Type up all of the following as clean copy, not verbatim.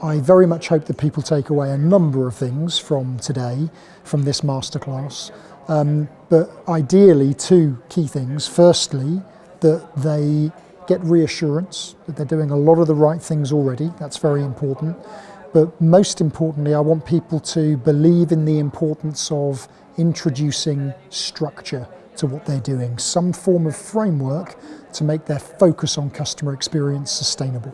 I very much hope that people take away a number of things from today, from this masterclass. But ideally, two key things. Firstly, that they get reassurance that they're doing a lot of the right things already. That's very important. But most importantly, I want people to believe in the importance of introducing structure to what they're doing, some form of framework to make their focus on customer experience sustainable.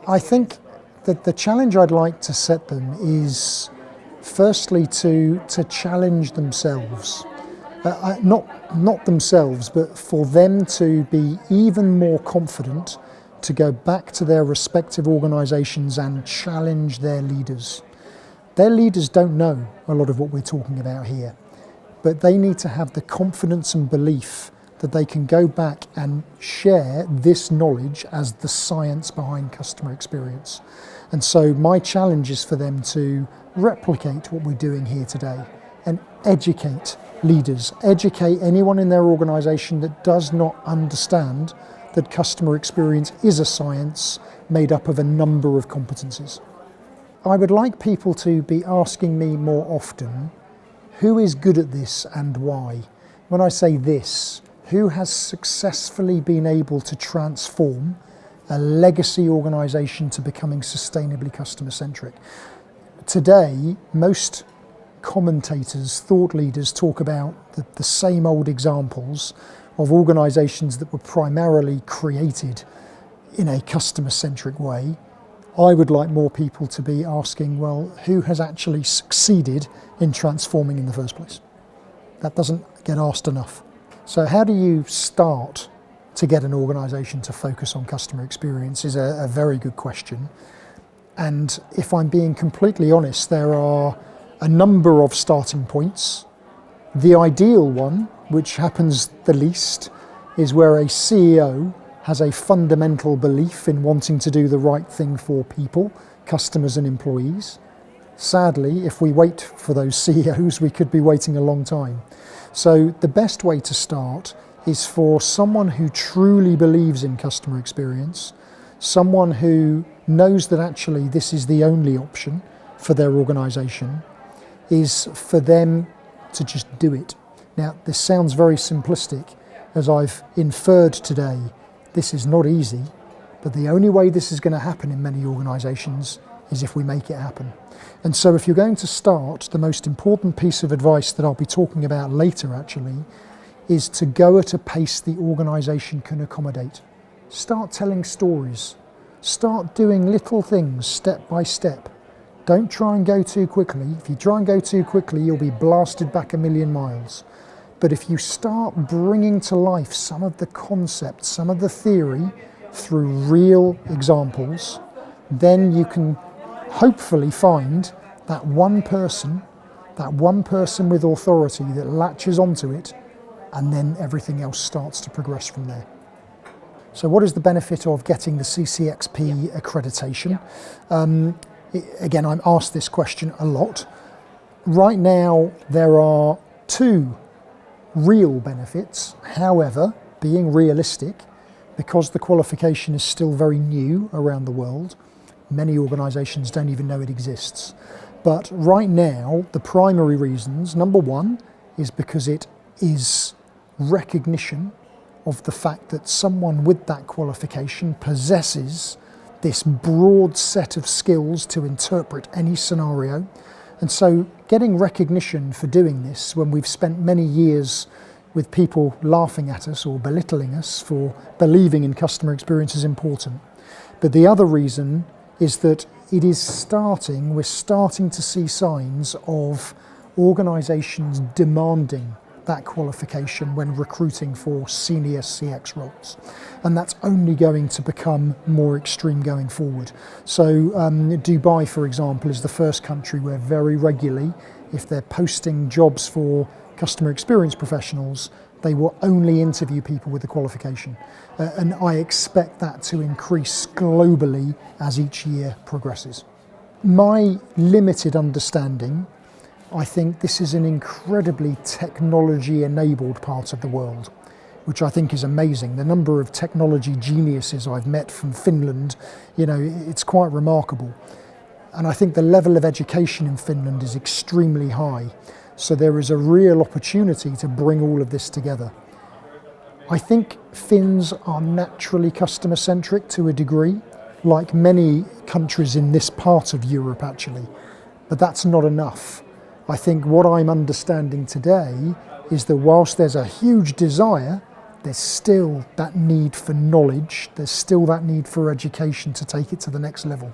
I think that the challenge I'd like to set them is firstly to challenge themselves. Not themselves, but for them to be even more confident to go back to their respective organisations and challenge their leaders. Their leaders don't know a lot of what we're talking about here, but they need to have the confidence and belief that they can go back and share this knowledge as the science behind customer experience. And so my challenge is for them to replicate what we're doing here today and educate leaders, educate anyone in their organisation that does not understand that customer experience is a science made up of a number of competencies. I would like people to be asking me more often, who is good at this and why? When I say this, who has successfully been able to transform a legacy organisation to becoming sustainably customer-centric? Today, most commentators, thought leaders talk about the same old examples of organisations that were primarily created in a customer-centric way. I would like more people to be asking, well, who has actually succeeded in transforming in the first place? That doesn't get asked enough. So how do you start to get an organisation to focus on customer experience is a very good question. And if I'm being completely honest, there are a number of starting points. The ideal one, which happens the least, is where a CEO has a fundamental belief in wanting to do the right thing for people, customers and employees. Sadly, if we wait for those CEOs, we could be waiting a long time. So the best way to start is for someone who truly believes in customer experience, someone who knows that actually this is the only option for their organisation, is for them to just do it. Now, this sounds very simplistic. As I've inferred today, this is not easy, but the only way this is going to happen in many organisations is if we make it happen. And so if you're going to start, the most important piece of advice that I'll be talking about later actually is to go at a pace the organisation can accommodate. Start telling stories. Start doing little things step by step. Don't try and go too quickly. If you try and go too quickly, you'll be blasted back a million miles. But if you start bringing to life some of the concepts, some of the theory through real examples, then you can hopefully find that one person with authority that latches onto it, and then everything else starts to progress from there. So what is the benefit of getting the CCXP accreditation? Again, I'm asked this question a lot. Right now, there are two real benefits. However, being realistic, because the qualification is still very new around the world, many organisations don't even know it exists. But right now, the primary reasons, number one, is because it is recognition of the fact that someone with that qualification possesses this broad set of skills to interpret any scenario. And so getting recognition for doing this when we've spent many years with people laughing at us or belittling us for believing in customer experience is important. But the other reason is that we're starting to see signs of organisations demanding that qualification when recruiting for senior CX roles. And that's only going to become more extreme going forward. So Dubai, for example, is the first country where very regularly, if they're posting jobs for customer experience professionals, they will only interview people with the qualification. And I expect that to increase globally as each year progresses. My limited understanding, I think this is an incredibly technology-enabled part of the world, which I think is amazing. The number of technology geniuses I've met from Finland, it's quite remarkable. And I think the level of education in Finland is extremely high. So there is a real opportunity to bring all of this together. I think Finns are naturally customer-centric to a degree, like many countries in this part of Europe actually, but that's not enough. I think what I'm understanding today is that whilst there's a huge desire, there's still that need for knowledge, there's still that need for education to take it to the next level.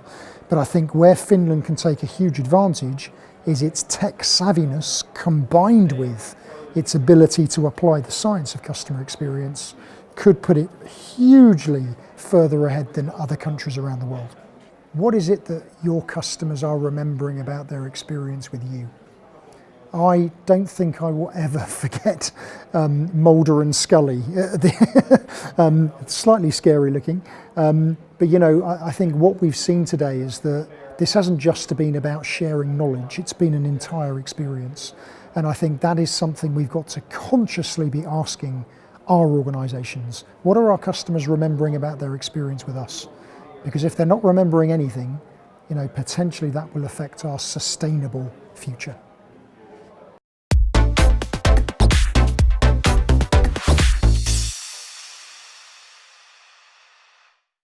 But I think where Finland can take a huge advantage is its tech savviness combined with its ability to apply the science of customer experience could put it hugely further ahead than other countries around the world. What is it that your customers are remembering about their experience with you? I don't think I will ever forget Mulder and Scully. It's slightly scary looking, but you know, I think what we've seen today is that this hasn't just been about sharing knowledge, it's been an entire experience. And I think that is something we've got to consciously be asking our organisations. What are our customers remembering about their experience with us? Because if they're not remembering anything, you know, potentially that will affect our sustainable future.